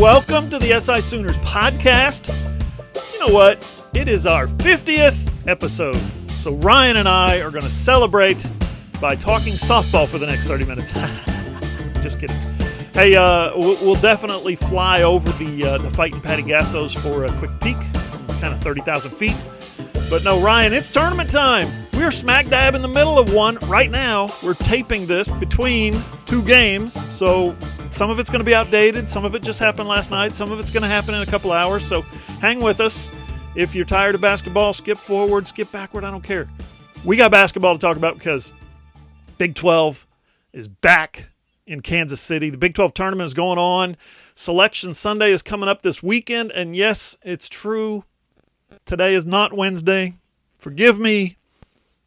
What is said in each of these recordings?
welcome to the SI Sooners podcast. You know what? It is our 50th episode. So Ryan and I are going to celebrate by talking softball for the next 30 minutes. Just kidding. Hey, we'll definitely fly over the Fighting Patty Gassos for a quick peek from kind of 30,000 feet. But no, Ryan, it's tournament time. We're smack dab in the middle of one right now. We're taping this between two games, so some of it's going to be outdated. Some of it just happened last night. Some of it's going to happen in a couple hours, so hang with us. If you're tired of basketball, skip forward, skip backward, I don't care. We got basketball to talk about because Big 12 is back in Kansas City. The Big 12 tournament is going on. Selection Sunday is coming up this weekend, and yes, it's true. Today is not Wednesday. Forgive me.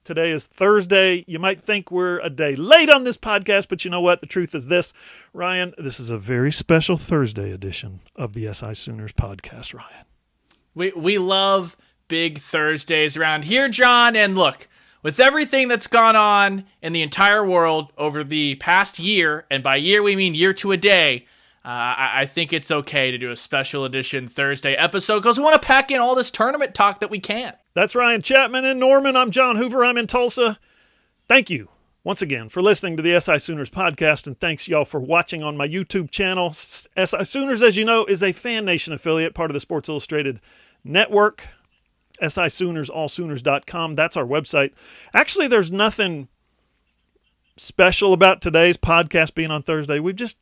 Today is Thursday. You might think we're a day late on this podcast, but you know what? The truth is this. Ryan, this is a very special Thursday edition of the SI Sooners podcast, Ryan. We love big Thursdays around here, John. And look, with everything that's gone on in the entire world over the past year, and by year we mean year to a day, I think it's okay to do a special edition Thursday episode because we want to pack in all this tournament talk that we can. That's Ryan Chapman in Norman. I'm John Hoover. I'm in Tulsa. Thank you once again for listening to the SI Sooners podcast, and thanks y'all for watching on my YouTube channel. SI Sooners, as you know, is a Fan Nation affiliate, part of the Sports Illustrated network. SI Sooners, allsooners.com. That's our website. Actually, there's nothing special about today's podcast being on Thursday. We've just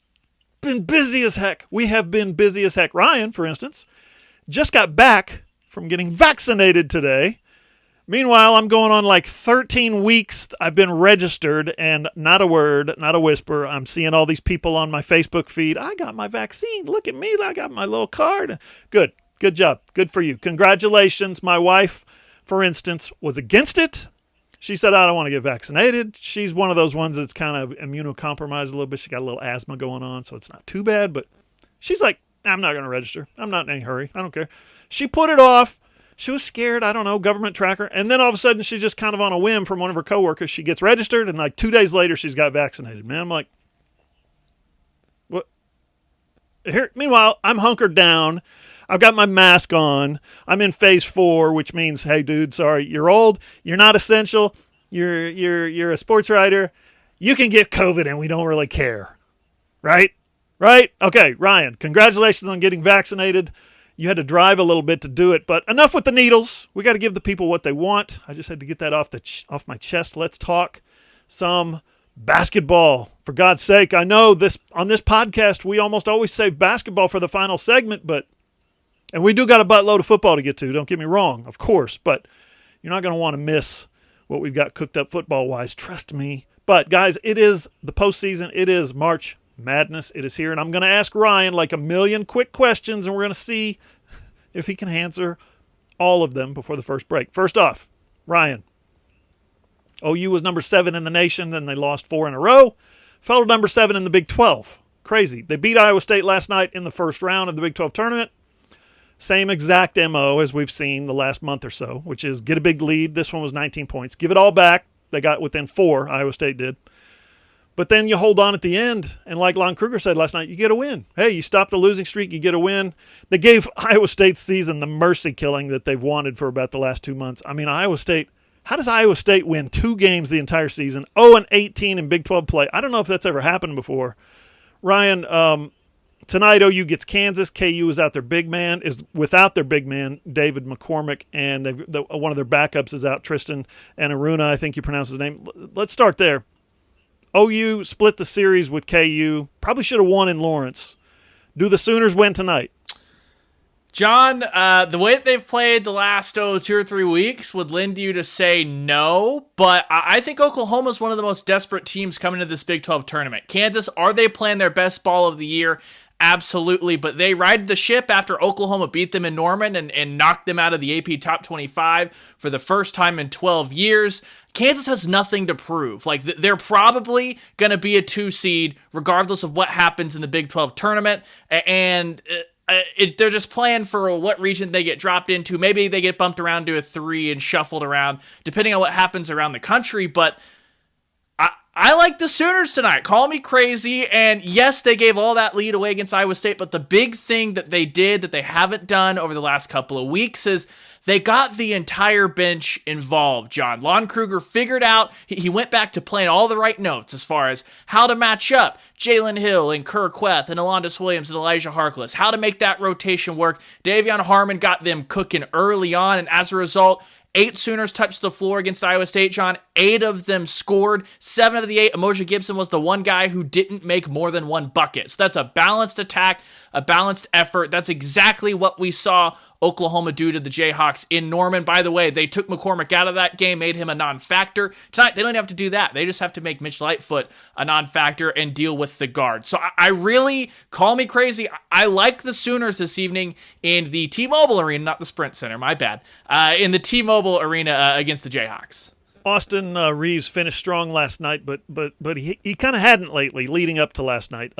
been busy as heck. We have been busy as heck. Ryan, for instance, just got back from getting vaccinated today. Meanwhile, I'm going on like 13 weeks. I've been registered and not a word, not a whisper. I'm seeing all these people on my Facebook feed. I got my vaccine. Look at me. I got my little card. Good. Good job. Good for you. Congratulations. My wife, for instance, was against it. She said, I don't want to get vaccinated. She's one of those ones that's kind of immunocompromised a little bit. She got a little asthma going on, so it's not too bad. But she's like, I'm not going to register. I'm not in any hurry. I don't care. She put it off. She was scared. I don't know, government tracker. And then all of a sudden, she's just kind of on a whim from one of her coworkers. She gets registered, and like 2 days later, she's got vaccinated. Man, I'm like, what? Here. Meanwhile, I'm hunkered down. I've got my mask on. I'm in phase 4, which means, hey, dude, sorry, you're old. You're not essential. You're a sports writer. You can get COVID, and we don't really care. Right? Right? Okay, Ryan, congratulations on getting vaccinated. You had to drive a little bit to do it, but enough with the needles. We got to give the people what they want. I just had to get that off my chest. Let's talk some basketball. For God's sake, I know on this podcast, we almost always save basketball for the final segment, and we do got a buttload of football to get to, don't get me wrong, of course, but you're not going to want to miss what we've got cooked up football-wise, trust me. But, guys, it is the postseason. It is March Madness. It is here, and I'm going to ask Ryan like a million quick questions, and we're going to see if he can answer all of them before the first break. First off, Ryan, OU was number 7 in the nation, then they lost 4 in a row, fell to number 7 in the Big 12. Crazy. They beat Iowa State last night in the first round of the Big 12 tournament. Same exact MO as we've seen the last month or so, which is get a big lead. This one was 19 points. Give it all back. They got within 4, Iowa State did. But then you hold on at the end, and like Lon Kruger said last night, you get a win. Hey, you stop the losing streak, you get a win. They gave Iowa State's season the mercy killing that they've wanted for about the last 2 months. I mean, Iowa State, how does Iowa State win 2 games the entire season, 0-18 in Big 12 play? I don't know if that's ever happened before. Ryan, tonight, OU gets Kansas. KU is out their big man, is without their big man, David McCormick, and one of their backups is out, Tristan Anaruna, I think you pronounce his name. Let's start there. OU split the series with KU. Probably should have won in Lawrence. Do the Sooners win tonight? John, the way that they've played the last 2 or 3 weeks would lend you to say no, but I think Oklahoma is one of the most desperate teams coming to this Big 12 tournament. Kansas, are they playing their best ball of the year? Absolutely, but they righted the ship after Oklahoma beat them in Norman and knocked them out of the AP Top 25 for the first time in 12 years. Kansas has nothing to prove. Like, they're probably going to be a 2 seed regardless of what happens in the Big 12 tournament, and they're just playing for what region they get dropped into. Maybe they get bumped around to a 3 and shuffled around, depending on what happens around the country, but I like the Sooners tonight. Call me crazy. And yes, they gave all that lead away against Iowa State, but the big thing that they did that they haven't done over the last couple of weeks is they got the entire bench involved, John. Lon Kruger figured out, he went back to playing all the right notes as far as how to match up Jalen Hill and Kirkweth and Alondis Williams and Elijah Harkless, how to make that rotation work. Davion Harmon got them cooking early on, and as a result, 8 Sooners touched the floor against Iowa State, John. 8 of them scored. 7 of the 8, Emoja Gibson was the one guy who didn't make more than one bucket. So that's a balanced attack, a balanced effort. That's exactly what we saw Oklahoma do to the Jayhawks in Norman. By the way, they took McCormick out of that game, made him a non-factor. Tonight, they don't have to do that. They just have to make Mitch Lightfoot a non-factor and deal with the guard. So I really, call me crazy, I like the Sooners this evening in the T-Mobile Arena, not the Sprint Center, my bad, in the T-Mobile Arena against the Jayhawks. Austin Reeves finished strong last night, but he kind of hadn't lately, leading up to last night.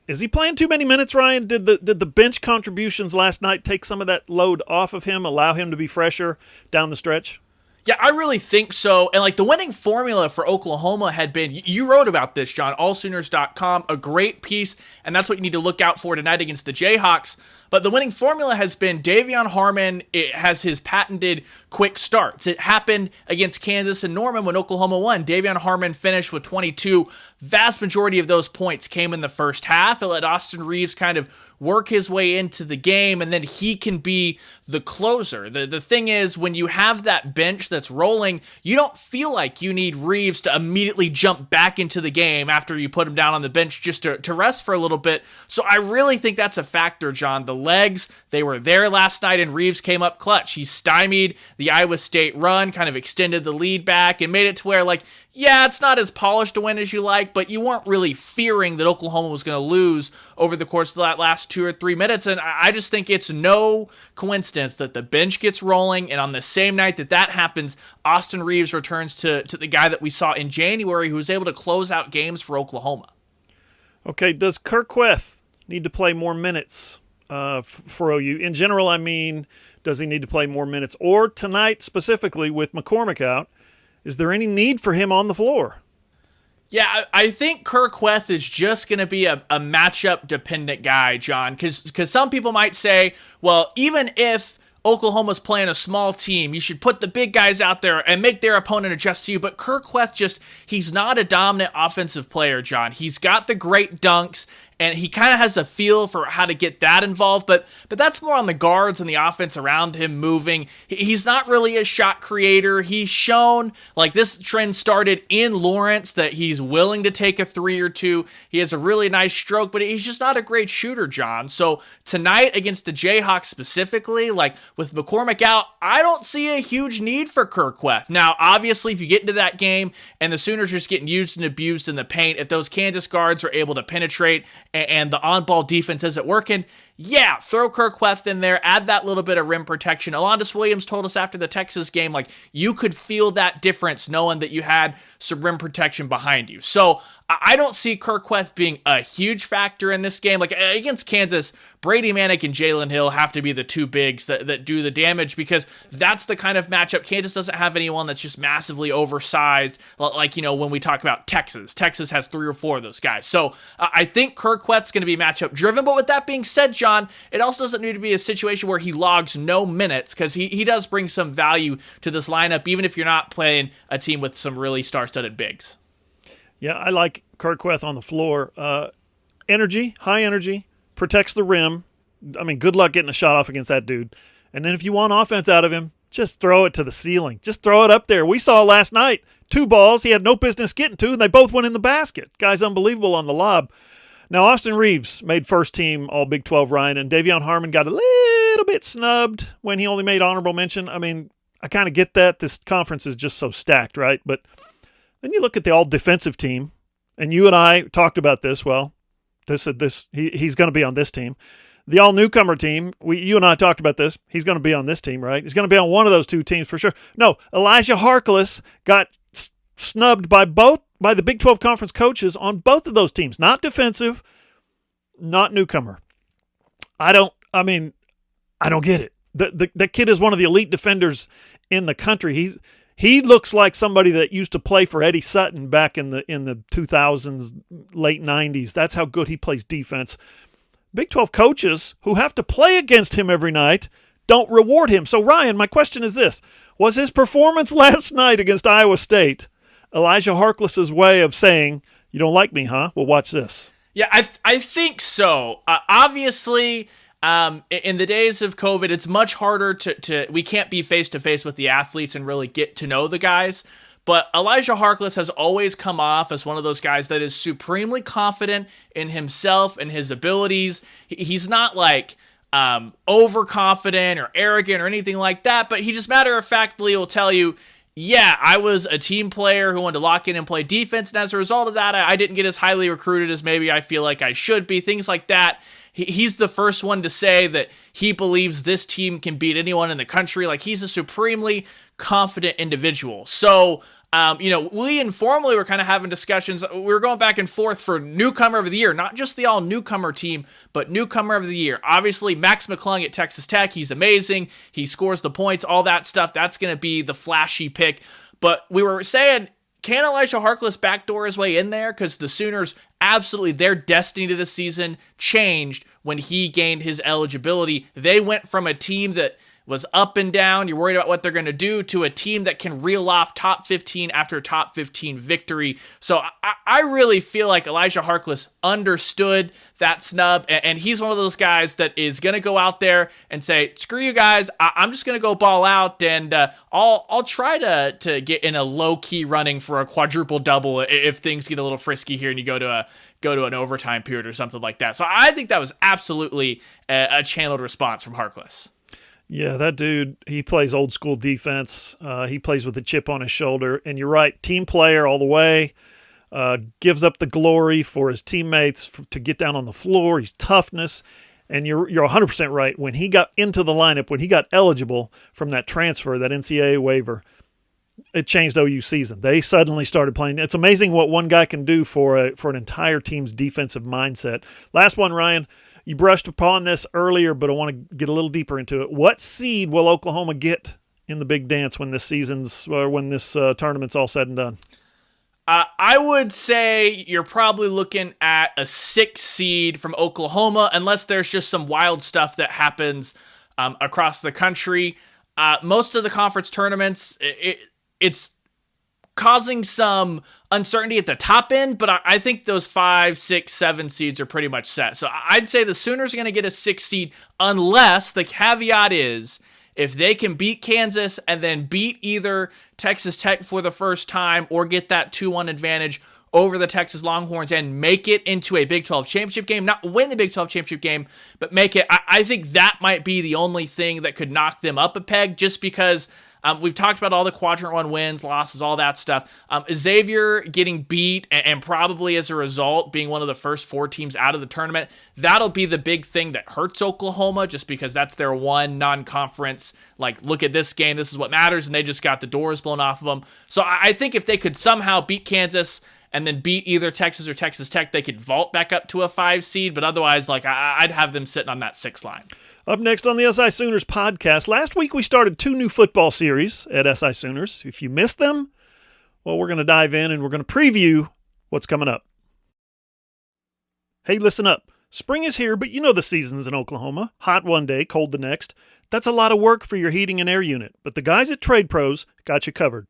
Is he playing too many minutes, Ryan? Did the bench contributions last night take some of that load off of him, allow him to be fresher down the stretch? Yeah, I really think so. And the winning formula for Oklahoma had been, you wrote about this, John, allsooners.com, a great piece, and that's what you need to look out for tonight against the Jayhawks. But the winning formula has been Davion Harmon. It has his patented quick starts. It happened against Kansas and Norman when Oklahoma won. Davion Harmon finished with 22. Vast majority of those points came in the first half. It let Austin Reeves kind of work his way into the game, and then he can be the closer. The thing is, when you have that bench that's rolling, you don't feel like you need Reeves to immediately jump back into the game after you put him down on the bench just to rest for a little bit. So I really think that's a factor, John. The legs, they were there last night, and Reeves came up clutch. He stymied the Iowa State run, kind of extended the lead back, and made it to where, yeah, it's not as polished a win as you like, but you weren't really fearing that Oklahoma was going to lose over the course of that last 2 or 3 minutes. And I just think it's no coincidence that the bench gets rolling, and on the same night that happens, Austin Reeves returns to the guy that we saw in January who was able to close out games for Oklahoma. Okay, does Kirkweth need to play more minutes for OU? In general, I mean, does he need to play more minutes? Or tonight specifically with McCormick out, is there any need for him on the floor? Yeah, I think Kirkweth is just going to be a matchup-dependent guy, John, because some people might say, well, even if Oklahoma's playing a small team, you should put the big guys out there and make their opponent adjust to you. But Kirkweth he's not a dominant offensive player, John. He's got the great dunks, and he kind of has a feel for how to get that involved, but that's more on the guards and the offense around him moving. He's not really a shot creator. He's shown, this trend started in Lawrence, that he's willing to take a 3 or 2. He has a really nice stroke, but he's just not a great shooter, John. So tonight against the Jayhawks specifically, with McCormick out, I don't see a huge need for Kirkweth. Now, obviously, if you get into that game and the Sooners are just getting used and abused in the paint, if those Kansas guards are able to penetrate and the on-ball defense isn't working, yeah, throw Kirkweth in there, add that little bit of rim protection. Alondis Williams told us after the Texas game, you could feel that difference knowing that you had some rim protection behind you. So I don't see Kirkweth being a huge factor in this game. Against Kansas, Brady Manick and Jalen Hill have to be the 2 bigs that do the damage, because that's the kind of matchup. Kansas doesn't have anyone that's just massively oversized, when we talk about Texas. Texas has 3 or 4 of those guys. So I think Kirkweth's going to be matchup driven, but with that being said, John, it also doesn't need to be a situation where he logs no minutes, because he does bring some value to this lineup, even if you're not playing a team with some really star-studded bigs. Yeah, I like Kirkweth on the floor. Energy, high energy, protects the rim. I mean, good luck getting a shot off against that dude. And then if you want offense out of him, just throw it to the ceiling. Just throw it up there. We saw last night 2 balls he had no business getting to, and they both went in the basket. Guy's unbelievable on the lob. Now, Austin Reeves made first team all Big 12, Ryan, and Davion Harmon got a little bit snubbed when he only made honorable mention. I mean, I kind of get that. This conference is just so stacked, right? But then you look at the all-defensive team, and you and I talked about this. Well, he's going to be on this team. The all-newcomer team, you and I talked about this. He's going to be on this team, right? He's going to be on one of those 2 teams for sure. No, Elijah Harkless got snubbed by the Big 12 conference coaches on both of those teams. Not defensive, not newcomer. I don't get it. The kid is one of the elite defenders in the country. He looks like somebody that used to play for Eddie Sutton back in the 2000s, late 90s. That's how good he plays defense. Big 12 coaches who have to play against him every night don't reward him. So, Ryan, my question is this. Was his performance last night against Iowa State Elijah Harkless's way of saying, you don't like me, huh? Well, watch this. Yeah, I think so. Obviously, in the days of COVID, it's much harder we can't be face-to-face with the athletes and really get to know the guys. But Elijah Harkless has always come off as one of those guys that is supremely confident in himself and his abilities. He's not like overconfident or arrogant or anything like that, but he just matter-of-factly will tell you, yeah, I was a team player who wanted to lock in and play defense, and as a result of that, I didn't get as highly recruited as maybe I feel like I should be, things like that. He's the first one to say that he believes this team can beat anyone in the country. Like, he's a supremely confident individual. So, we informally were kind of having discussions. We were going back and forth for newcomer of the year, not just the all newcomer team, but newcomer of the year. Obviously, Max McClung at Texas Tech. He's amazing. He scores the points, all that stuff. That's going to be the flashy pick. But we were saying, can Elijah Harkless backdoor his way in there? Because the Sooners, absolutely, their destiny to this season changed when he gained his eligibility. They went from a team that was up and down, you're worried about what they're going to do, to a team that can reel off top 15 after top 15 victory. So I really feel like Elijah Harkless understood that snub, and he's one of those guys that is going to go out there and say, screw you guys, I'm just going to go ball out, and I'll try to get in a low-key running for a quadruple double if things get a little frisky here and you go to an overtime period or something like that. So I think that was absolutely a channeled response from Harkless. Yeah, that dude, he plays old school defense. He plays with a chip on his shoulder. And you're right, team player all the way. Gives up the glory for his teammates to get down on the floor. He's toughness. And you're 100% right. When he got into the lineup, when he got eligible from that transfer, that NCAA waiver, it changed OU season. They suddenly started playing. It's amazing what one guy can do for an entire team's defensive mindset. Last one, Ryan. You brushed upon this earlier, but I want to get a little deeper into it. What seed will Oklahoma get in the big dance when this tournament's all said and done? I would say you're probably looking at a 6 seed from Oklahoma, unless there's just some wild stuff that happens across the country. Most of the conference tournaments, it's causing some uncertainty at the top end, but I think those 5, 6, 7 seeds are pretty much set. So I'd say the Sooners are going to get a 6 seed unless the caveat is if they can beat Kansas and then beat either Texas Tech for the first time or get that 2-1 advantage over the Texas Longhorns and make it into a Big 12 championship game, not win the Big 12 championship game, but make it. I think that might be the only thing that could knock them up a peg, just because we've talked about all the quadrant 1 wins, losses, all that stuff. Xavier getting beat and probably as a result being one of the first 4 teams out of the tournament, that'll be the big thing that hurts Oklahoma, just because that's their one non-conference, like, look at this game, this is what matters, and they just got the doors blown off of them. So I think if they could somehow beat Kansas and then beat either Texas or Texas Tech, they could vault back up to a 5 seed, but otherwise, like, I'd have them sitting on that 6 line. Up next on the SI Sooners podcast, last week we started 2 new football series at SI Sooners. If you missed them, well, we're going to dive in and we're going to preview what's coming up. Hey, listen up. Spring is here, but you know the seasons in Oklahoma. Hot one day, cold the next. That's a lot of work for your heating and air unit, but the guys at Trade Pros got you covered.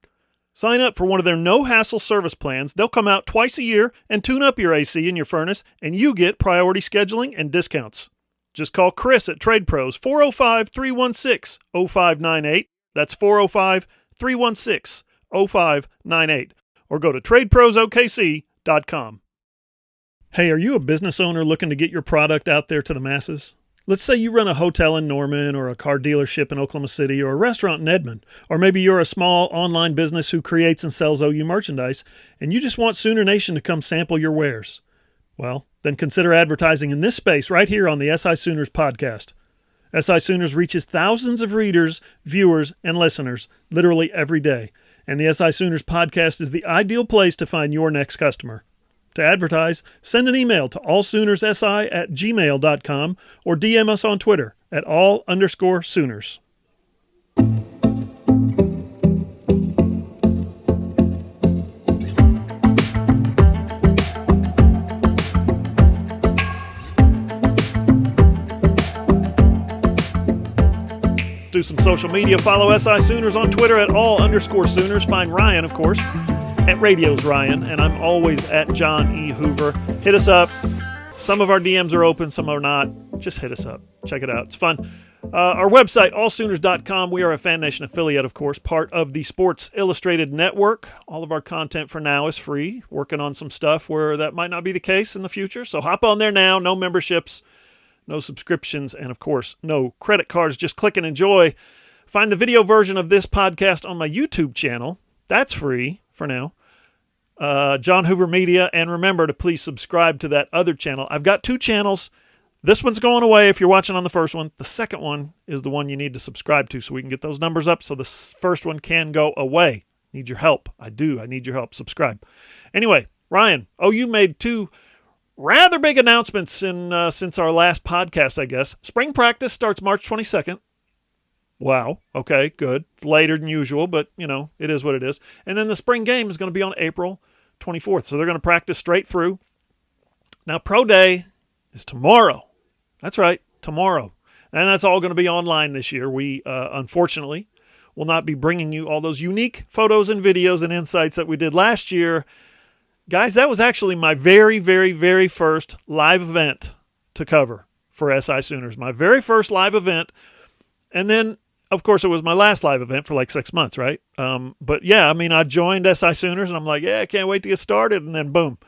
Sign up for one of their no-hassle service plans. They'll come out twice a year and tune up your AC and your furnace, and you get priority scheduling and discounts. Just call Chris at Trade Pros, 405-316-0598. That's 405-316-0598. Or go to TradeProsOKC.com. Hey, are you a business owner looking to get your product out there to the masses? Let's say you run a hotel in Norman or a car dealership in Oklahoma City or a restaurant in Edmond. Or maybe you're a small online business who creates and sells OU merchandise and you just want Sooner Nation to come sample your wares. Well, then consider advertising in this space right here on the SI Sooners podcast. SI Sooners reaches thousands of readers, viewers, and listeners literally every day. And the SI Sooners podcast is the ideal place to find your next customer. To advertise, send an email to allsoonersi@gmail.com or DM us on Twitter at all_Sooners. do some social media. Follow SI Sooners on Twitter at @all_Sooners. Find Ryan, of course, at Radios Ryan, and I'm always at John E. Hoover. Hit us up. Some of our DMs are open, some are not. Just hit us up. Check it out. It's fun. Our website, allsooners.com. We are a Fan Nation affiliate, of course, part of the Sports Illustrated Network. All of our content for now is free. Working on some stuff where that might not be the case in the future. So hop on there now. No memberships, no subscriptions, and, of course, no credit cards. Just click and enjoy. Find the video version of this podcast on my YouTube channel. That's free for now. John Hoover Media. And remember to please subscribe to that other channel. I've got 2 channels. This one's going away if you're watching on the first one. The second one is the one you need to subscribe to so we can get those numbers up so the first one can go away. Need your help. I do. I need your help. Subscribe. Anyway, Ryan, you made 2 rather big announcements since our last podcast, I guess. Spring practice starts March 22nd. Wow. Okay, good. It's later than usual, but, it is what it is. And then the spring game is going to be on April 24th. So they're going to practice straight through. Now, Pro Day is tomorrow. That's right, tomorrow. And that's all going to be online this year. We, unfortunately, will not be bringing you all those unique photos and videos and insights that we did last year. Guys, that was actually my very, very, very first live event to cover for SI Sooners. My very first live event. And then, of course, it was my last live event for like 6 months, right? But yeah, I joined SI Sooners and I'm like, I can't wait to get started. And then boom,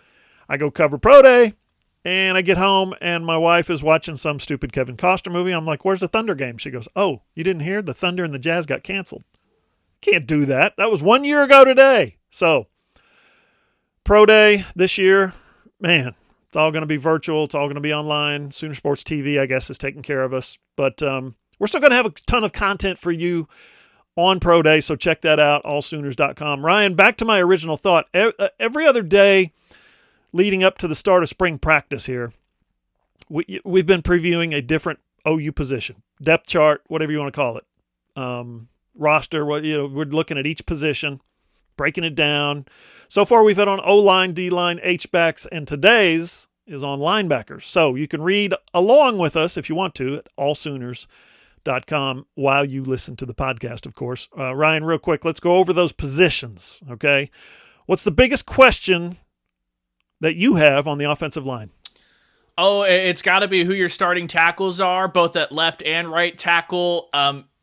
I go cover Pro Day. And I get home, and my wife is watching some stupid Kevin Costner movie. I'm like, where's the Thunder game? She goes, oh, you didn't hear? The Thunder and the Jazz got canceled. Can't do that. That was 1 year ago today. So, Pro Day this year, man, it's all going to be virtual. It's all going to be online. Sooner Sports TV, I guess, is taking care of us. But we're still going to have a ton of content for you on Pro Day, so check that out, allsooners.com. Ryan, back to my original thought. Every other day leading up to the start of spring practice here, we've been previewing a different OU position, depth chart, whatever you want to call it, roster. We're looking at each position, breaking it down. So far, we've had on O-line, D-line, H-backs, and today's is on linebackers. So you can read along with us if you want to at allsooners.com while you listen to the podcast, of course. Ryan, real quick, let's go over those positions, okay? What's the biggest question that you have on the offensive line? Oh, it's got to be who your starting tackles are, both at left and right tackle.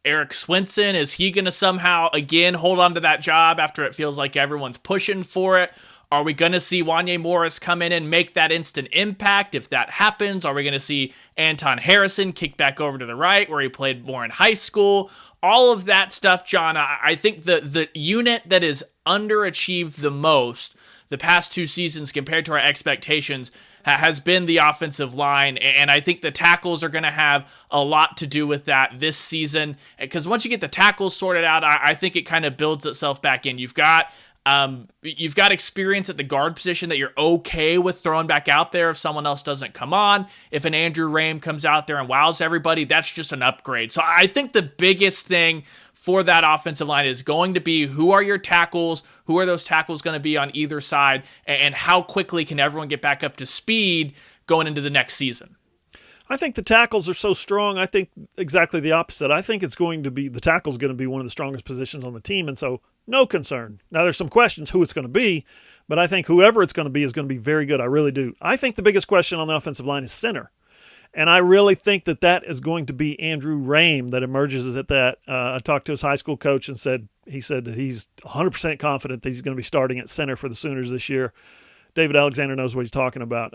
Eric Swinson, is he going to somehow, again, hold on to that job after it feels like everyone's pushing for it? Are we going to see Wanye Morris come in and make that instant impact? If that happens, are we going to see Anton Harrison kick back over to the right where he played more in high school? All of that stuff, John, I think the unit that is underachieved the most the past 2 seasons compared to our expectations has been the offensive line, and I think the tackles are going to have a lot to do with that this season, because once you get the tackles sorted out, I think it kind of builds itself back in. You've got experience at the guard position that you're okay with throwing back out there if someone else doesn't come on. If an Andrew Rame comes out there and wows everybody, that's just an upgrade. So I think the biggest thing for that offensive line is going to be, who are your tackles? Who are those tackles going to be on either side? And how quickly can everyone get back up to speed going into the next season? I think the tackles are so strong. I think exactly the opposite. I think the tackle's going to be one of the strongest positions on the team. And so no concern. Now there's some questions who it's going to be, but I think whoever it's going to be is going to be very good. I really do. I think the biggest question on the offensive line is center. And I really think that is going to be Andrew Rame that emerges at that. I talked to his high school coach and he said that he's 100% confident that he's going to be starting at center for the Sooners this year. David Alexander knows what he's talking about.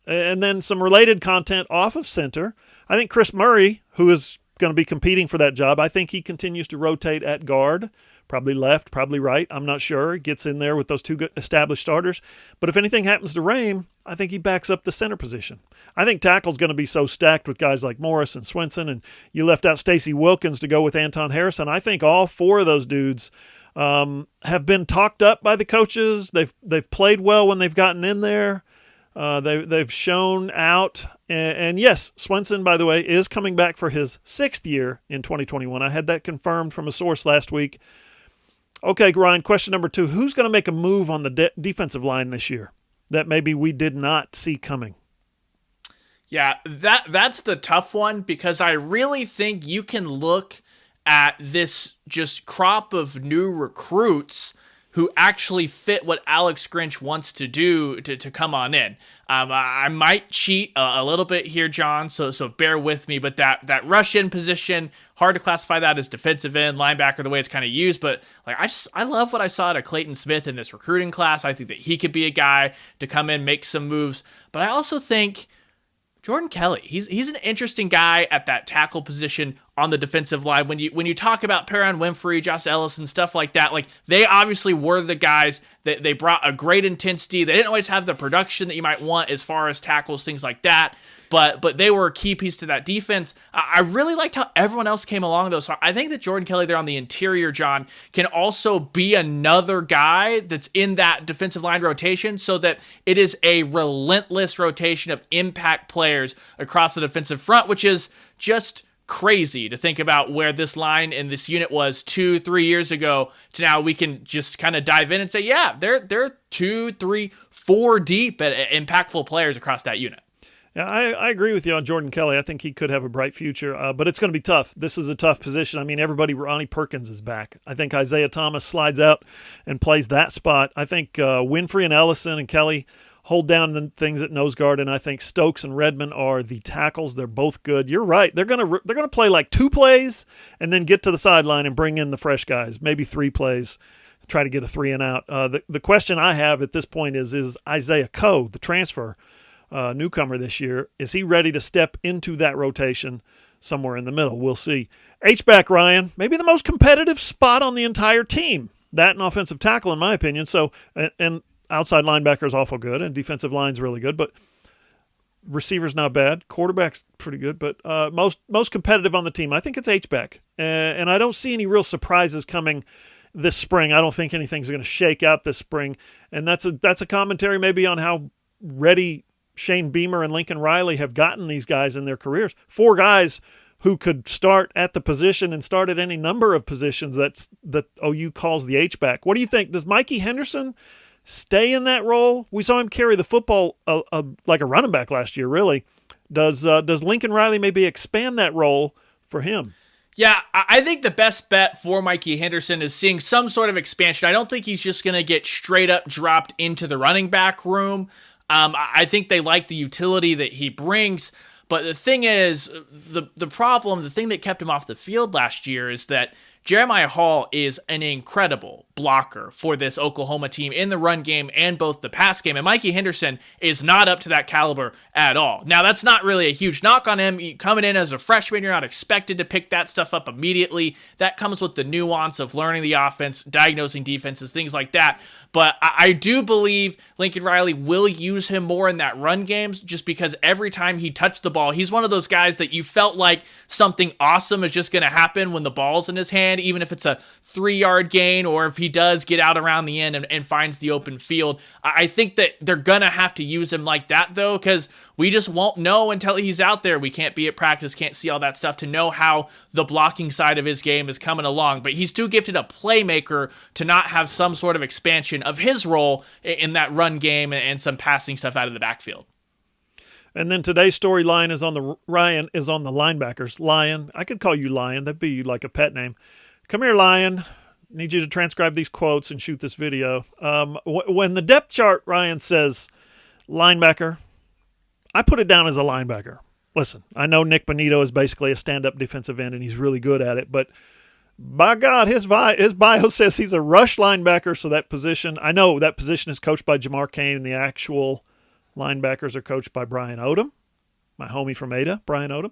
And then some related content off of center. I think Chris Murray, who is going to be competing for that job, I think he continues to rotate at guard. Probably left, probably right. I'm not sure. He gets in there with those 2 good established starters. But if anything happens to Rame, I think he backs up the center position. I think tackle's going to be so stacked with guys like Morris and Swinson, and you left out Stacey Wilkins to go with Anton Harrison. I think all 4 of those dudes have been talked up by the coaches. They've played well when they've gotten in there. They've shown out. And yes, Swinson, by the way, is coming back for his 6th year in 2021. I had that confirmed from a source last week. Okay, Ryan, question number 2. Who's going to make a move on the defensive line this year that maybe we did not see coming? Yeah, that's the tough one, because I really think you can look at this just crop of new recruits who actually fit what Alex Grinch wants to do to come on in. I might cheat a little bit here, John, so bear with me, but that rush in position, hard to classify that as defensive end, linebacker, the way it's kind of used, but like I love what I saw to Clayton Smith in this recruiting class. I think that he could be a guy to come in, make some moves, but I also think Jordan Kelly, he's an interesting guy at that tackle position on the defensive line. When you talk about Perrin Winfrey, Josh Ellis, and stuff like that, like they obviously were the guys that they brought a great intensity. They didn't always have the production that you might want as far as tackles, things like that. But they were a key piece to that defense. I really liked how everyone else came along, though. So I think that Jordan Kelly there on the interior, John, can also be another guy that's in that defensive line rotation so that it is a relentless rotation of impact players across the defensive front, which is just crazy to think about where this line and this unit was 2-3 years ago to now we can just kind of dive in and say, yeah, they're 2, 3, 4 deep at impactful players across that unit. Yeah, I agree with you on Jordan Kelly. I think he could have a bright future, but it's going to be tough. This is a tough position. I mean, Ronnie Perkins is back. I think Isaiah Thomas slides out and plays that spot. I think Winfrey and Ellison and Kelly hold down the things at nose guard, and I think Stokes and Redmond are the tackles. They're both good. You're right. They're gonna play like 2 plays and then get to the sideline and bring in the fresh guys, maybe 3 plays. Try to get a 3 and out. The question I have at this point is Isaiah Coe, the transfer, newcomer this year, is he ready to step into that rotation somewhere in the middle? We'll see. H-back Ryan, maybe the most competitive spot on the entire team. That and offensive tackle, in my opinion. So, and outside linebacker is awful good, and defensive line's really good, but receiver's not bad. Quarterback's pretty good, but most competitive on the team, I think it's H-back. And I don't see any real surprises coming this spring. I don't think anything's going to shake out this spring, and that's a commentary maybe on how ready Shane Beamer and Lincoln Riley have gotten these guys in their careers. 4 guys who could start at the position and start at any number of positions that OU calls the H-back. What do you think? Does Mikey Henderson stay in that role? We saw him carry the football like a running back last year, really. Does Lincoln Riley maybe expand that role for him? Yeah, I think the best bet for Mikey Henderson is seeing some sort of expansion. I don't think he's just going to get straight up dropped into the running back room. I think they like the utility that he brings, but the thing is, the thing that kept him off the field last year is that Jeremiah Hall is an incredible blocker for this Oklahoma team in the run game and both the pass game. And Mikey Henderson is not up to that caliber at all. Now, that's not really a huge knock on him. Coming in as a freshman, you're not expected to pick that stuff up immediately. That comes with the nuance of learning the offense, diagnosing defenses, things like that. But I do believe Lincoln Riley will use him more in that run games just because every time he touched the ball, he's one of those guys that you felt like something awesome is just going to happen when the ball's in his hand, even if it's a 3-yard gain or if he does get out around the end and finds the open field. I think that they're going to have to use him like that, though, because we just won't know until he's out there. We can't be at practice, can't see all that stuff to know how the blocking side of his game is coming along. But he's too gifted a playmaker to not have some sort of expansion of his role in that run game and some passing stuff out of the backfield. And then today's storyline is on the linebackers. Lion, I could call you Lion. That'd be like a pet name. Come here, Lion. Need you to transcribe these quotes and shoot this video. When the depth chart, Ryan says linebacker, I put it down as a linebacker. Listen, I know Nick Bonito is basically a stand-up defensive end, and he's really good at it, but by God, his bio says he's a rush linebacker, so that position, I know that position is coached by Jamar Cain, and the actual linebackers are coached by Brian Odom, my homie from Ada, Brian Odom.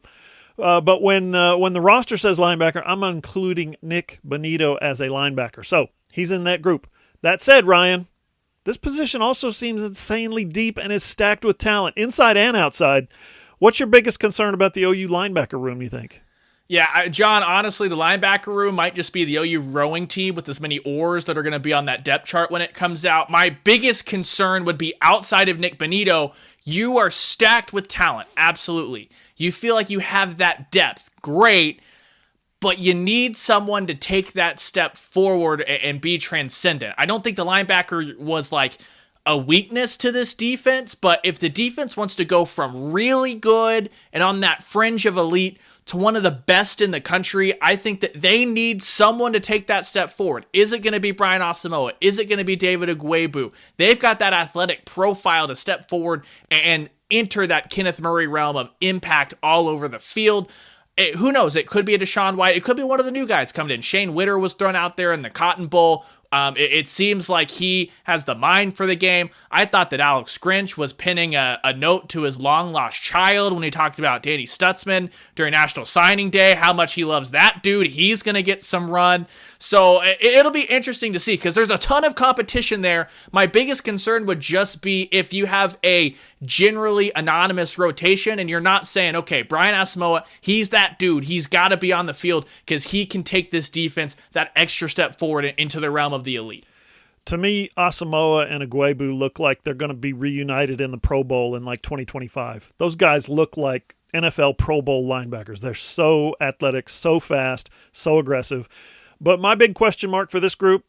But when the roster says linebacker, I'm including Nick Bonito as a linebacker. So he's in that group. That said, Ryan, this position also seems insanely deep and is stacked with talent, inside and outside. What's your biggest concern about the OU linebacker room, you think? Yeah, John, honestly, the linebacker room might just be the OU rowing team with as many oars that are going to be on that depth chart when it comes out. My biggest concern would be outside of Nick Bonito, you are stacked with talent, absolutely. You feel like you have that depth, great, but you need someone to take that step forward and be transcendent. I don't think the linebacker was like a weakness to this defense, but if the defense wants to go from really good and on that fringe of elite to one of the best in the country, I think that they need someone to take that step forward. Is it going to be Brian Asamoah? Is it going to be David Ugwoegbu? They've got that athletic profile to step forward and enter that Kenneth Murray realm of impact all over the field. Who knows? It could be a Deshaun White. It could be one of the new guys coming in. Shane Witter was thrown out there in the Cotton Bowl. It seems like he has the mind for the game. I thought that Alex Grinch was pinning a note to his long-lost child when he talked about Danny Stutzman during National Signing Day, how much he loves that dude. He's going to get some run. So it'll be interesting to see because there's a ton of competition there. My biggest concern would just be if you have a generally anonymous rotation and you're not saying, okay, Brian Asamoah, he's that dude. He's got to be on the field because he can take this defense that extra step forward into the realm of the elite. To me, Asamoah and Ugwoegbu look like they're going to be reunited in the Pro Bowl in like 2025. Those guys look like NFL Pro Bowl linebackers. They're so athletic, so fast, so aggressive. But my big question mark for this group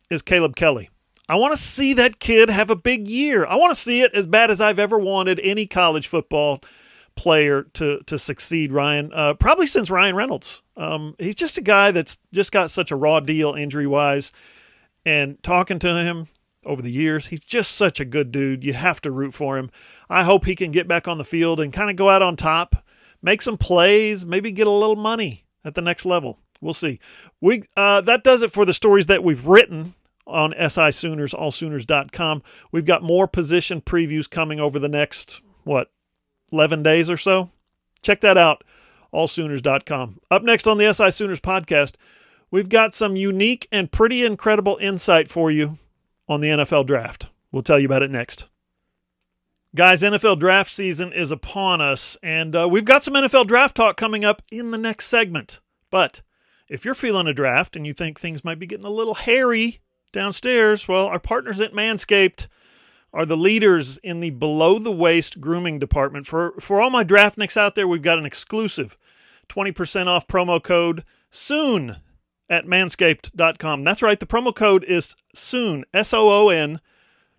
is Caleb Kelly. I want to see that kid have a big year. I want to see it as bad as I've ever wanted any college football player to succeed, Ryan. Probably since Ryan Reynolds. He's just a guy that's just got such a raw deal injury-wise. And talking to him over the years, he's just such a good dude. You have to root for him. I hope he can get back on the field and kind of go out on top, make some plays, maybe get a little money at the next level. We'll see. That does it for the stories that we've written on SI Sooners, allsooners.com. We've got more position previews coming over the next, 11 days or so? Check that out, allsooners.com. Up next on the SI Sooners podcast, we've got some unique and pretty incredible insight for you on the NFL draft. We'll tell you about it next. Guys, NFL draft season is upon us, and we've got some NFL draft talk coming up in the next segment. But if you're feeling a draft and you think things might be getting a little hairy downstairs, well, our partners at Manscaped are the leaders in the below-the-waist grooming department. For all my draftnicks out there, we've got an exclusive 20% off promo code SOON at manscaped.com. That's right, the promo code is SOON, S-O-O-N,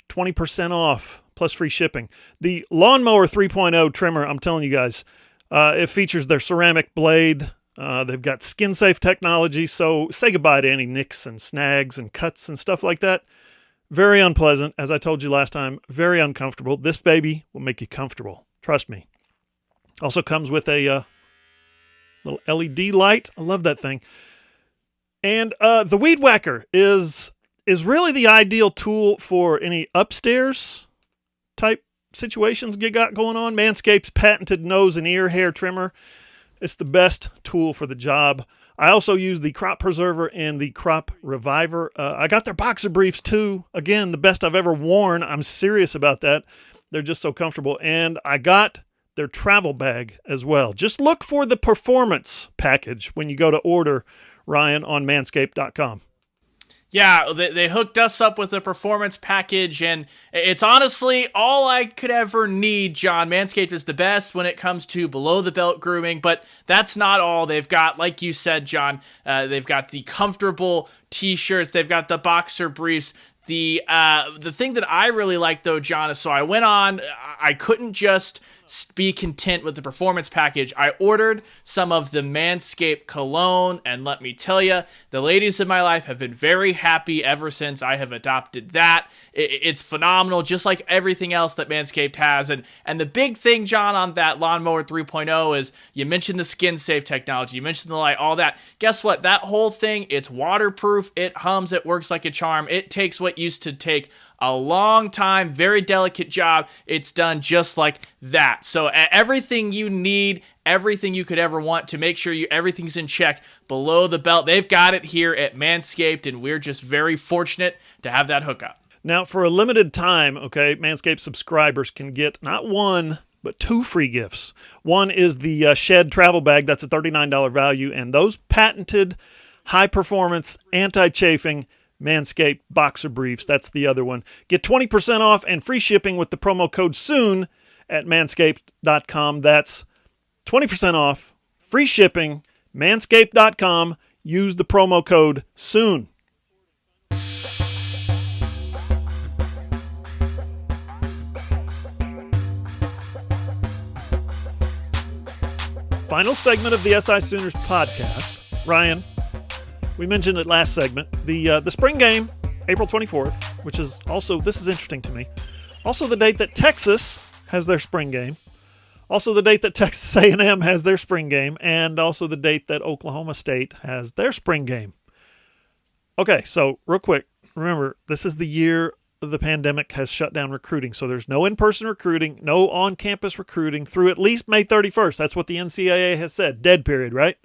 20% off, plus free shipping. The Lawnmower 3.0 trimmer, I'm telling you guys, it features their ceramic blade. They've got skin-safe technology, so say goodbye to any nicks and snags and cuts and stuff like that. Very unpleasant, as I told you last time, very uncomfortable. This baby will make you comfortable. Trust me. Also comes with a little LED light. I love that thing. And the Weed Whacker is really the ideal tool for any upstairs type situations you got going on. Manscaped's patented nose and ear hair trimmer. It's the best tool for the job. I also use the Crop Preserver and the Crop Reviver. I got their boxer briefs too. Again, the best I've ever worn. I'm serious about that. They're just so comfortable. And I got their travel bag as well. Just look for the performance package when you go to order, Ryan, on manscaped.com. Yeah, they hooked us up with a performance package, and it's honestly all I could ever need, John. Manscaped is the best when it comes to below-the-belt grooming, but that's not all. They've got, like you said, John, they've got the comfortable T-shirts, they've got the boxer briefs. The thing that I really like, though, John, is so I went on, I couldn't just be content with the performance package. I ordered some of the Manscaped cologne, and let me tell you, the ladies in my life have been very happy ever since I have adopted that. It's phenomenal, just like everything else that Manscaped has. And the big thing, John, on that Lawnmower 3.0 is you mentioned the skin safe technology, you mentioned the light, all that. Guess what? That whole thing, it's waterproof, it hums, it works like a charm. It takes what used to take a long time, very delicate job. It's done just like that. So everything you need, everything you could ever want to make sure everything's in check below the belt, they've got it here at Manscaped, and we're just very fortunate to have that hookup. Now, for a limited time, okay, Manscaped subscribers can get not one, but two free gifts. One is the Shed travel bag. That's a $39 value, and those patented high-performance, anti-chafing Manscaped boxer briefs. That's the other one. Get 20% off and free shipping with the promo code SOON at manscaped.com. That's 20% off, free shipping, manscaped.com. Use the promo code SOON. Final segment of the SI Sooners podcast. Ryan, we mentioned it last segment. The spring game, April 24th, which is also, this is interesting to me, also the date that Texas has their spring game, also the date that Texas A&M has their spring game, and also the date that Oklahoma State has their spring game. Okay, so real quick, remember, this is the year the pandemic has shut down recruiting, so there's no in-person recruiting, no on-campus recruiting through at least May 31st. That's what the NCAA has said, dead period, right?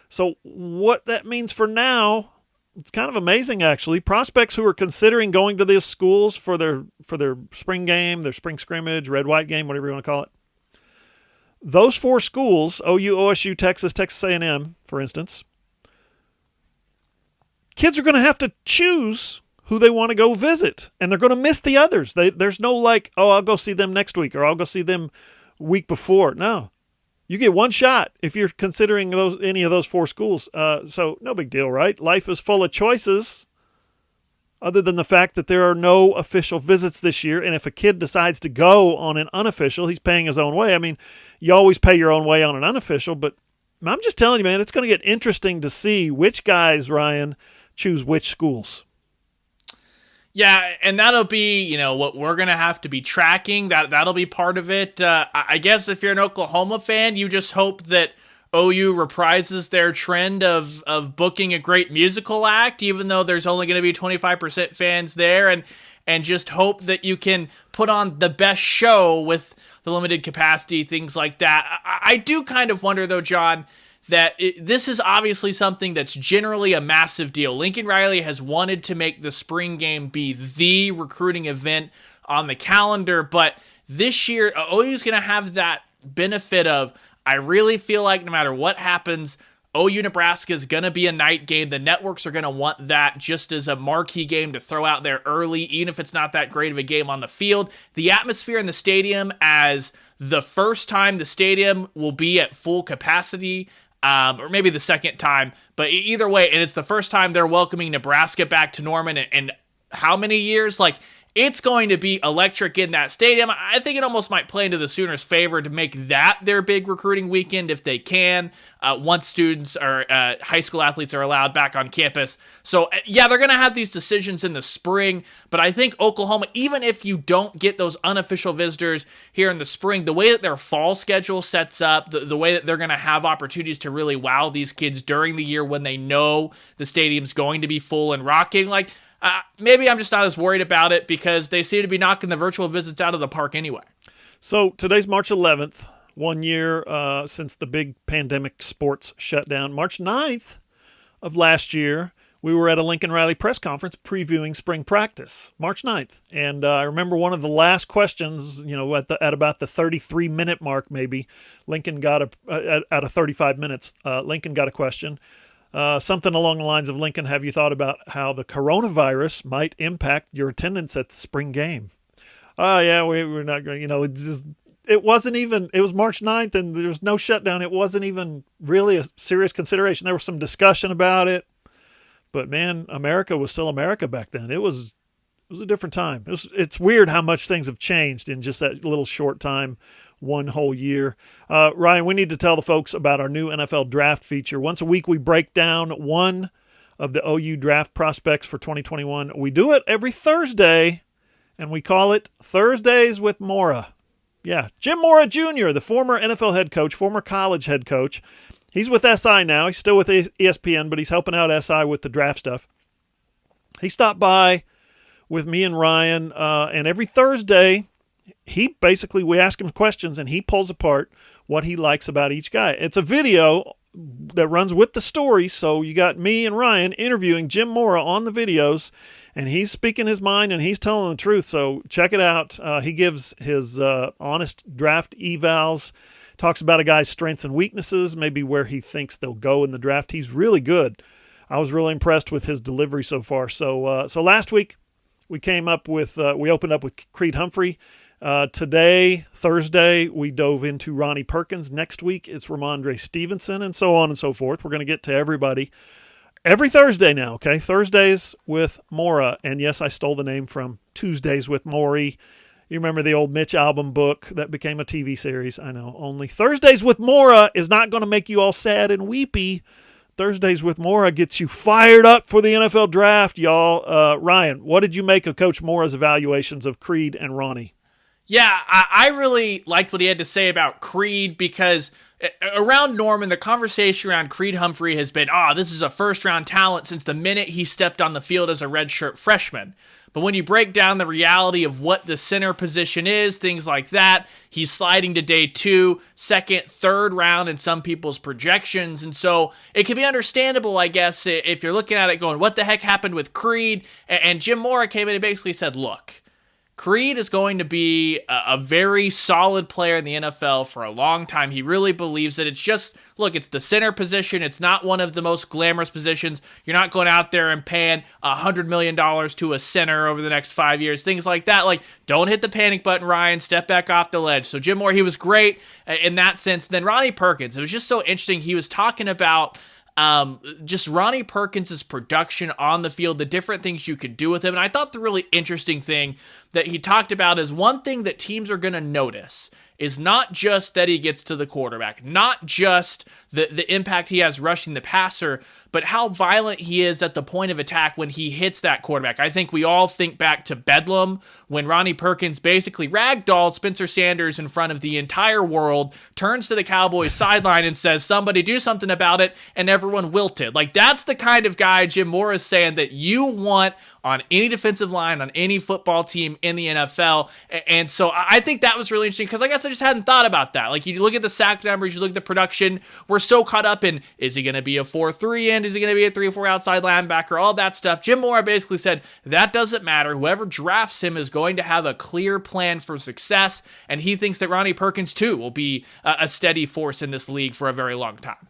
So what that means for now, it's kind of amazing, actually. Prospects who are considering going to these schools for their spring game, their spring scrimmage, red-white game, whatever you want to call it, those 4 schools, OU, OSU, Texas, Texas A&M, for instance, kids are going to have to choose who they want to go visit, and they're going to miss the others. There's no like, oh, I'll go see them next week, or I'll go see them week before. No. You get one shot if you're considering any of those 4 schools. So no big deal, right? Life is full of choices, other than the fact that there are no official visits this year. And if a kid decides to go on an unofficial, he's paying his own way. I mean, you always pay your own way on an unofficial, but I'm just telling you, man, it's going to get interesting to see which guys, Ryan, choose which schools. Yeah, and that'll be, what we're going to have to be tracking. That'll be part of it. I guess if you're an Oklahoma fan, you just hope that OU reprises their trend of booking a great musical act, even though there's only going to be 25% fans there, and just hope that you can put on the best show with the limited capacity, things like that. I do kind of wonder, though, John, that this is obviously something that's generally a massive deal. Lincoln Riley has wanted to make the spring game be the recruiting event on the calendar, but this year, OU is going to have that benefit of, I really feel like no matter what happens, OU Nebraska is going to be a night game. The networks are going to want that just as a marquee game to throw out there early, even if it's not that great of a game on the field. The atmosphere in the stadium, as the first time the stadium will be at full capacity, or maybe the second time, but either way, and it's the first time they're welcoming Nebraska back to Norman in how many years? Like, it's going to be electric in that stadium. I think it almost might play into the Sooners' favor to make that their big recruiting weekend if they can, once students or high school athletes are allowed back on campus. So, yeah, they're going to have these decisions in the spring, but I think Oklahoma, even if you don't get those unofficial visitors here in the spring, the way that their fall schedule sets up, the way that they're going to have opportunities to really wow these kids during the year when they know the stadium's going to be full and rocking, like, maybe I'm just not as worried about it because they seem to be knocking the virtual visits out of the park anyway. So today's March 11th, 1 year since the big pandemic sports shutdown. March 9th of last year, we were at a Lincoln Riley press conference previewing spring practice, March 9th. And I remember one of the last questions, at about the 33-minute mark maybe, Lincoln got out of 35 minutes, Lincoln got a question. Something along the lines of, Lincoln, have you thought about how the coronavirus might impact your attendance at the spring game? Yeah, we're not going, it wasn't even, it was March 9th and there was no shutdown. It wasn't even really a serious consideration. There was some discussion about it, but man, America was still America back then. It was a different time. It's weird how much things have changed in just that little short time, one whole year. Ryan, we need to tell the folks about our new NFL draft feature. Once a week, we break down one of the OU draft prospects for 2021. We do it every Thursday, and we call it Thursdays with Mora. Yeah, Jim Mora Jr., the former NFL head coach, former college head coach. He's with SI now. He's still with ESPN, but he's helping out SI with the draft stuff. He stopped by with me and Ryan, and every Thursday, we ask him questions and he pulls apart what he likes about each guy. It's a video that runs with the story. So you got me and Ryan interviewing Jim Mora on the videos, and he's speaking his mind and he's telling the truth. So check it out. He gives his honest draft evals, talks about a guy's strengths and weaknesses, maybe where he thinks they'll go in the draft. He's really good. I was really impressed with his delivery so far. So last week we opened up with Creed Humphrey. Today, Thursday, we dove into Ronnie Perkins. Next week, it's Ramondre Stevenson, and so on and so forth. We're going to get to everybody every Thursday now, okay? Thursdays with Mora. And yes, I stole the name from Tuesdays with Maury. You remember the old Mitch Albom book that became a TV series? I know. Only Thursdays with Mora is not going to make you all sad and weepy. Thursdays with Mora gets you fired up for the NFL draft, y'all. Ryan, what did you make of Coach Mora's evaluations of Creed and Ronnie? Yeah, I really liked what he had to say about Creed because around Norman, the conversation around Creed Humphrey has been, this is a first-round talent since the minute he stepped on the field as a redshirt freshman. But when you break down the reality of what the center position is, things like that, he's sliding to day 2, second, third round in some people's projections. And so it can be understandable, I guess, if you're looking at it going, what the heck happened with Creed? And Jim Mora came in and basically said, look, Creed is going to be a very solid player in the NFL for a long time. He really believes that it's the center position. It's not one of the most glamorous positions. You're not going out there and paying $100 million to a center over the next 5 years, things like that. Like, don't hit the panic button, Ryan. Step back off the ledge. So Jim Moore, he was great in that sense. Then Ronnie Perkins, it was just so interesting. He was talking about just Ronnie Perkins' production on the field, the different things you could do with him. And I thought the really interesting thing that he talked about is one thing that teams are going to notice is not just that he gets to the quarterback, not just the impact he has rushing the passer, but how violent he is at the point of attack when he hits that quarterback. I think we all think back to Bedlam when Ronnie Perkins basically ragdolled Spencer Sanders in front of the entire world, turns to the Cowboys sideline and says, somebody do something about it, and everyone wilted. Like, that's the kind of guy Jim Moore is saying that you want on any defensive line, on any football team in the NFL. And so I think that was really interesting because I guess I just hadn't thought about that. Like, you look at the sack numbers, you look at the production, we're so caught up in, is he going to be a 4-3 end? Is he going to be a 3-4 outside linebacker? All that stuff. Jim Moore basically said, that doesn't matter. Whoever drafts him is going to have a clear plan for success. And he thinks that Ronnie Perkins, too, will be a steady force in this league for a very long time.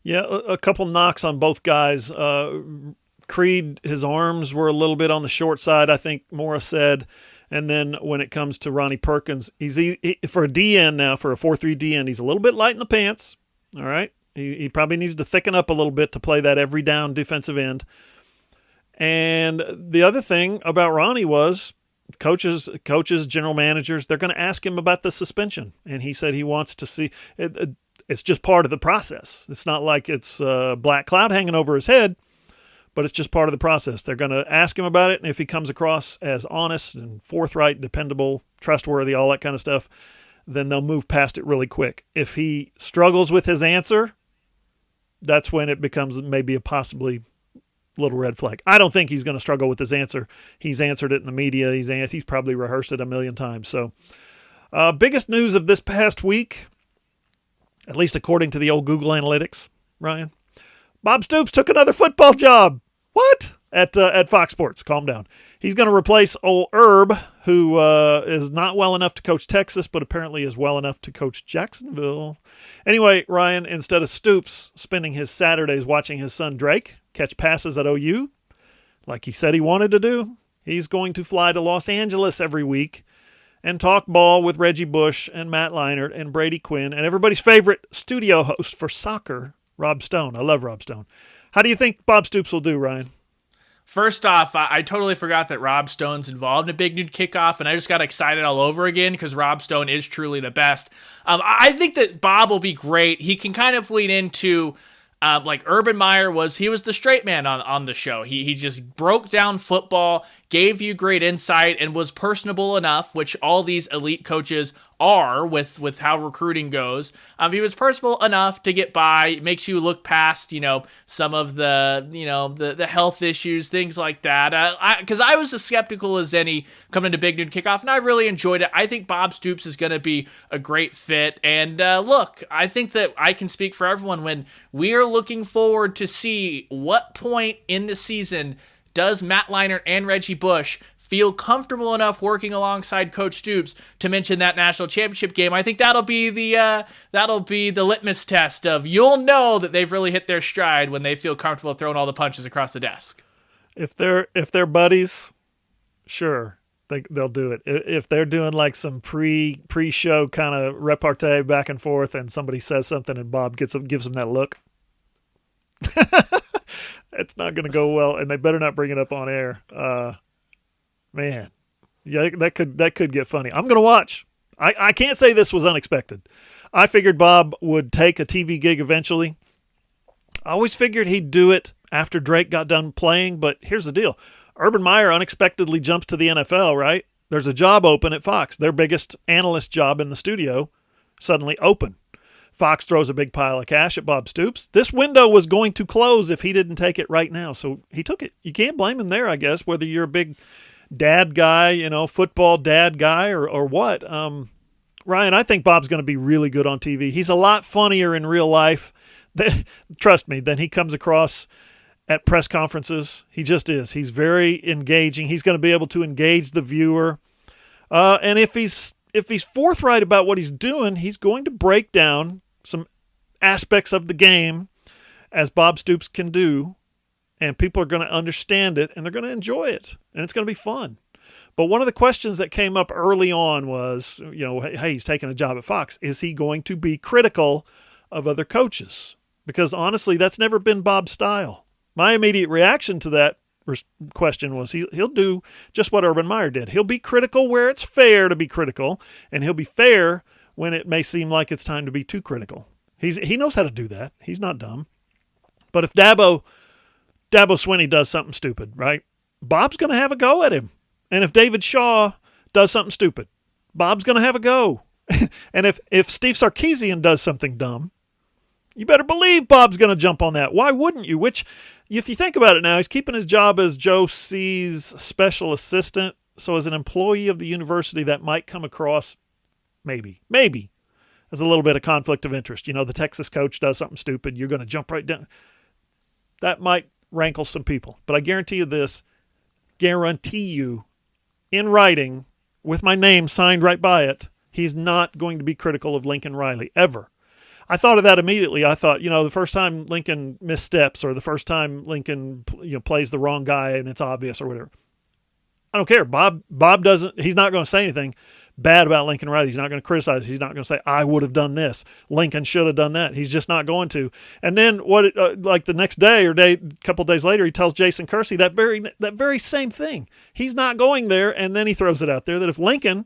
Yeah, a couple knocks on both guys. Creed, his arms were a little bit on the short side, I think Morris said. And then when it comes to Ronnie Perkins, he for a DN now, for a 4-3 DN, he's a little bit light in the pants. All right. He probably needs to thicken up a little bit to play that every down defensive end. And the other thing about Ronnie was coaches, general managers, they're going to ask him about the suspension. And he said he wants to see it. It's just part of the process. It's not like it's a black cloud hanging over his head, but it's just part of the process. They're going to ask him about it, and if he comes across as honest and forthright, dependable, trustworthy, all that kind of stuff, then they'll move past it really quick. If he struggles with his answer, that's when it becomes maybe a possibly little red flag. I don't think he's going to struggle with his answer. He's answered it in the media. He's probably rehearsed it a million times. So, biggest news of this past week, at least according to the old Google Analytics, Ryan, Bob Stoops took another football job. What? At Fox Sports. Calm down. He's going to replace old Herb, who is not well enough to coach Texas, but apparently is well enough to coach Jacksonville. Anyway, Ryan, instead of Stoops spending his Saturdays watching his son Drake catch passes at OU, like he said he wanted to do, he's going to fly to Los Angeles every week and talk ball with Reggie Bush and Matt Leinart and Brady Quinn and everybody's favorite studio host for soccer, Rob Stone. I love Rob Stone. How do you think Bob Stoops will do, Ryan? First off, I totally forgot that Rob Stone's involved in a Big Noon Kickoff, and I just got excited all over again because Rob Stone is truly the best. I think that Bob will be great. He can kind of lean into like Urban Meyer was. He was the straight man on the show. He just broke down football, gave you great insight, and was personable enough, which all these elite coaches are with how recruiting goes. He was personable enough to get by, makes you look past, some of the health issues, things like that. Because I was as skeptical as any coming to Big Noon Kickoff, and I really enjoyed it. I think Bob Stoops is going to be a great fit. And look, I think that I can speak for everyone when we are looking forward to see what point in the season does Matt Leinart and Reggie Bush feel comfortable enough working alongside Coach Stoops to mention that national championship game. I think that'll be the litmus test of you'll know that they've really hit their stride when they feel comfortable throwing all the punches across the desk. If they're buddies, sure, they'll do it. If they're doing like some pre-show kind of repartee back and forth, and somebody says something and Bob gives them that look, it's not going to go well, and they better not bring it up on air. Man, Yeah, that could get funny. I'm going to watch. I can't say this was unexpected. I figured Bob would take a TV gig eventually. I always figured he'd do it after Drake got done playing, but here's the deal. Urban Meyer unexpectedly jumps to the NFL, right? There's a job open at Fox. Their biggest analyst job in the studio suddenly open. Fox throws a big pile of cash at Bob Stoops. This window was going to close if he didn't take it right now, so he took it. You can't blame him there, I guess, whether you're a big dad guy, football dad guy or what. Ryan, I think Bob's going to be really good on TV. He's a lot funnier in real life, trust me, than he comes across at press conferences. He just is. He's very engaging. He's going to be able to engage the viewer. And if he's forthright about what he's doing, he's going to break down some aspects of the game as Bob Stoops can do, and people are going to understand it, and they're going to enjoy it, and it's going to be fun. But one of the questions that came up early on was, hey, he's taking a job at Fox. Is he going to be critical of other coaches? Because honestly, that's never been Bob's style. My immediate reaction to that question was he'll do just what Urban Meyer did. He'll be critical where it's fair to be critical, and he'll be fair when it may seem like it's time to be too critical. He knows how to do that. He's not dumb. But if Dabo Swinney does something stupid, right, Bob's going to have a go at him. And if David Shaw does something stupid, Bob's going to have a go. And if Steve Sarkisian does something dumb, you better believe Bob's going to jump on that. Why wouldn't you? Which, if you think about it now, he's keeping his job as Joe C's special assistant. So as an employee of the university, that might come across maybe as a little bit of conflict of interest. The Texas coach does something stupid. You're going to jump right down. That might rankle some people. But I guarantee you in writing, with my name signed right by it, he's not going to be critical of Lincoln Riley, ever. I thought of that immediately. I thought, the first time Lincoln missteps or the first time Lincoln, plays the wrong guy and it's obvious or whatever. I don't care. Bob doesn't, he's not going to say anything bad about Lincoln Riley. He's not going to criticize. He's not going to say, I would have done this. Lincoln should have done that. He's just not going to. And then like the next day or a couple days later, he tells Jason Kersey that very same thing. He's not going there. And then he throws it out there that if Lincoln,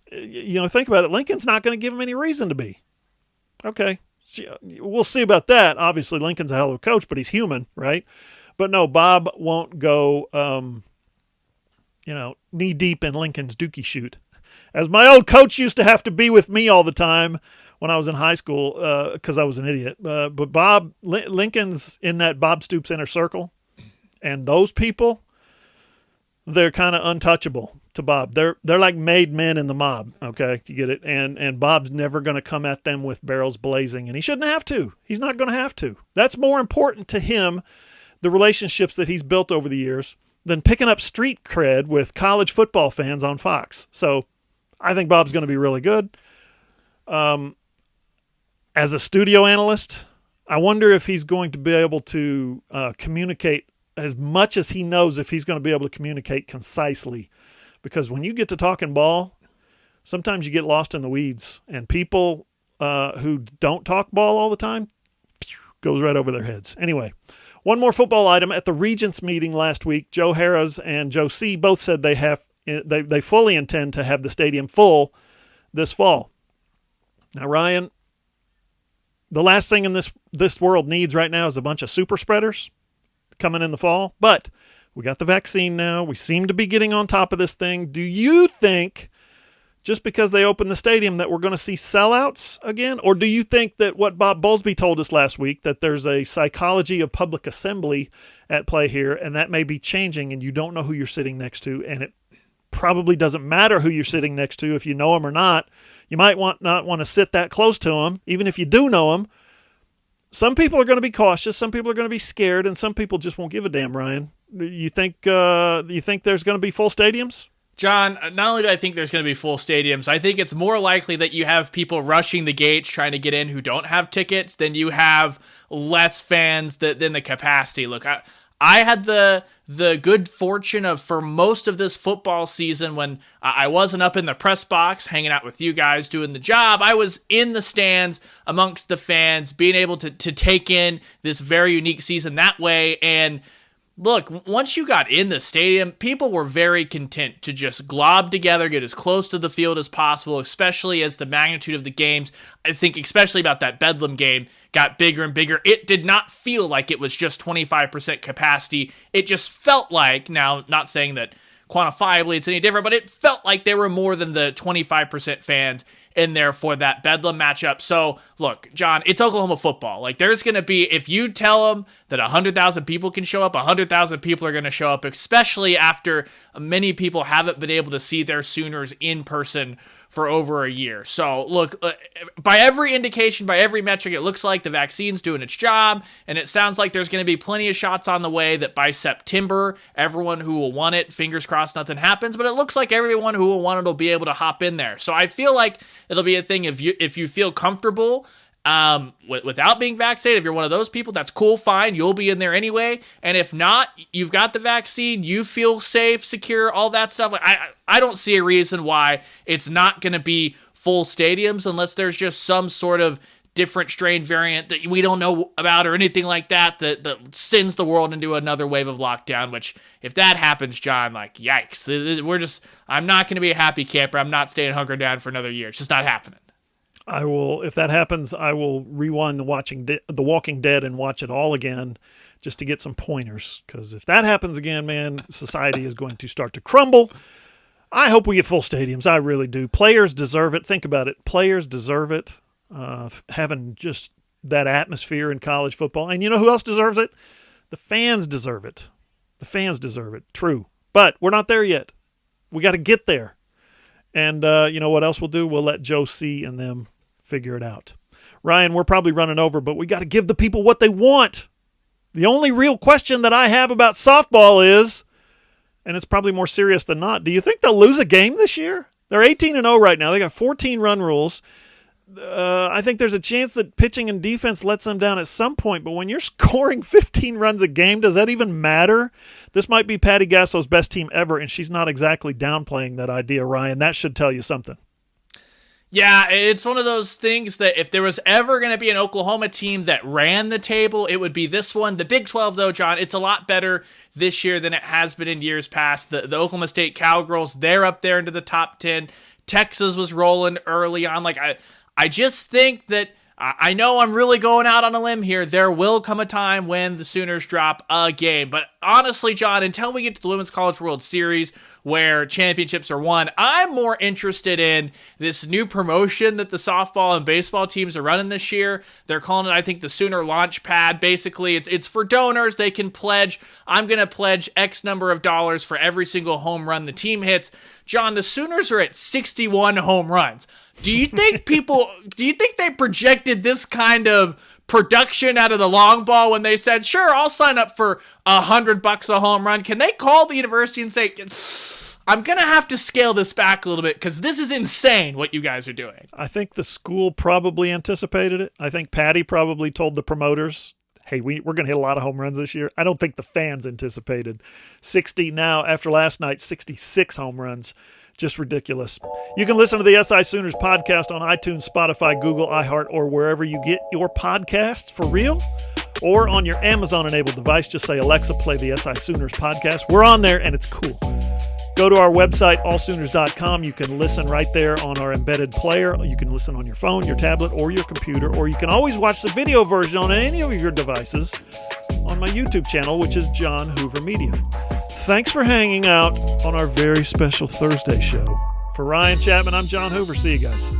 think about it, Lincoln's not going to give him any reason to be. Okay. We'll see about that. Obviously Lincoln's a hell of a coach, but he's human, right? But no, Bob won't go, knee deep in Lincoln's dookie shoot. As my old coach used to have to be with me all the time when I was in high school because I was an idiot. But Lincoln's in that Bob Stoops inner circle, and those people, they're kind of untouchable to Bob. They're like made men in the mob, okay? You get it? And Bob's never going to come at them with barrels blazing, and he shouldn't have to. He's not going to have to. That's more important to him, the relationships that he's built over the years, than picking up street cred with college football fans on Fox. So I think Bob's going to be really good. As a studio analyst, I wonder if he's going to be able to communicate as much as he knows, if he's going to be able to communicate concisely. Because when you get to talking ball, sometimes you get lost in the weeds. And people who don't talk ball all the time, goes right over their heads. Anyway, one more football item. At the Regents meeting last week, Joe Harrah's and Joe C. both said they fully intend to have the stadium full this fall. Now, Ryan, the last thing in this world needs right now is a bunch of super spreaders coming in the fall. But we got the vaccine now. We seem to be getting on top of this thing. Do you think, just because they opened the stadium, that we're going to see sellouts again? Or do you think that what Bob Bowlesby told us last week, that there's a psychology of public assembly at play here, and that may be changing, and you don't know who you're sitting next to, and it probably doesn't matter who you're sitting next to if you know him or not. You might not want to sit that close to him, even if you do know him. Some people are going to be cautious. Some people are going to be scared, and some people just won't give a damn, Ryan. You think there's going to be full stadiums? John, not only do I think there's going to be full stadiums, I think it's more likely that you have people rushing the gates trying to get in who don't have tickets than you have less fans than the capacity. Look, I had the good fortune of, for most of this football season, when I wasn't up in the press box hanging out with you guys doing the job, I was in the stands amongst the fans, being able to take in this very unique season that way. And Look, once you got in the stadium, people were very content to just glob together, get as close to the field as possible, especially as the magnitude of the games, I think especially about that Bedlam game, got bigger and bigger. It did not feel like it was just 25% capacity. It just felt like, now, not saying that quantifiably it's any different, but it felt like there were more than the 25% fans in there for that Bedlam matchup. So, look, John, it's Oklahoma football. Like, there's going to be, if you tell them that 100,000 people can show up, 100,000 people are going to show up, especially after many people haven't been able to see their Sooners in person for over a year. So, look, by every indication, by every metric, it looks like the vaccine's doing its job, and it sounds like there's going to be plenty of shots on the way that by September, everyone who will want it, fingers crossed nothing happens, but it looks like everyone who will want it will be able to hop in there. So I feel like it'll be a thing if you feel comfortable without being vaccinated. If you're one of those people, that's cool, fine. You'll be in there anyway. And if not, you've got the vaccine, you feel safe, secure, all that stuff. Like, I don't see a reason why it's not going to be full stadiums unless there's just some sort of different strain variant that we don't know about or anything like that sends the world into another wave of lockdown, which if that happens, John, like, yikes. I'm not going to be a happy camper. I'm not staying hunkered down for another year. It's just not happening. I will, if that happens, I will rewind The Walking Dead and watch it all again just to get some pointers. Because if that happens again, man, society is going to start to crumble. I hope we get full stadiums. I really do. Players deserve it. Think about it. Players deserve it. Having just that atmosphere in college football. And you know who else deserves it? The fans deserve it. The fans deserve it. True. But we're not there yet. We got to get there. And you know what else we'll do? We'll let Joe C. and them figure it out. Ryan, we're probably running over, but we got to give the people what they want. The only real question that I have about softball is, and it's probably more serious than not, do you think they'll lose a game this year? They're 18-0 right now. They got 14 run rules. I think there's a chance that pitching and defense lets them down at some point, but when you're scoring 15 runs a game, does that even matter? This might be Patty Gasso's best team ever, and she's not exactly downplaying that idea, Ryan. That should tell you something. Yeah, it's one of those things that if there was ever going to be an Oklahoma team that ran the table, it would be this one. The Big 12, though, John, it's a lot better this year than it has been in years past. The Oklahoma State Cowgirls, they're up there into the top 10. Texas was rolling early on. Like, I just think that I know I'm really going out on a limb here. There will come a time when the Sooners drop a game. But honestly, John, until we get to the Women's College World Series where championships are won, I'm more interested in this new promotion that the softball and baseball teams are running this year. They're calling it, I think, the Sooner Launch Pad. Basically, it's for donors. They can pledge. I'm going to pledge X number of dollars for every single home run the team hits. John, the Sooners are at 61 home runs. Do you think they projected this kind of production out of the long ball when they said, sure, I'll sign up for $100 a home run? Can they call the university and say, I'm going to have to scale this back a little bit because this is insane what you guys are doing? I think the school probably anticipated it. I think Patty probably told the promoters, hey, we're going to hit a lot of home runs this year. I don't think the fans anticipated 60 now after last night, 66 home runs. Just ridiculous. You can listen to the SI Sooners podcast on iTunes, Spotify, Google, iHeart, or wherever you get your podcasts for real. Or on your Amazon-enabled device, just say, Alexa, play the SI Sooners podcast. We're on there, and it's cool. Go to our website, allsooners.com. You can listen right there on our embedded player. You can listen on your phone, your tablet, or your computer. Or you can always watch the video version on any of your devices on my YouTube channel, which is John Hoover Media. Thanks for hanging out on our very special Thursday show. For Ryan Chapman, I'm John Hoover. See you guys.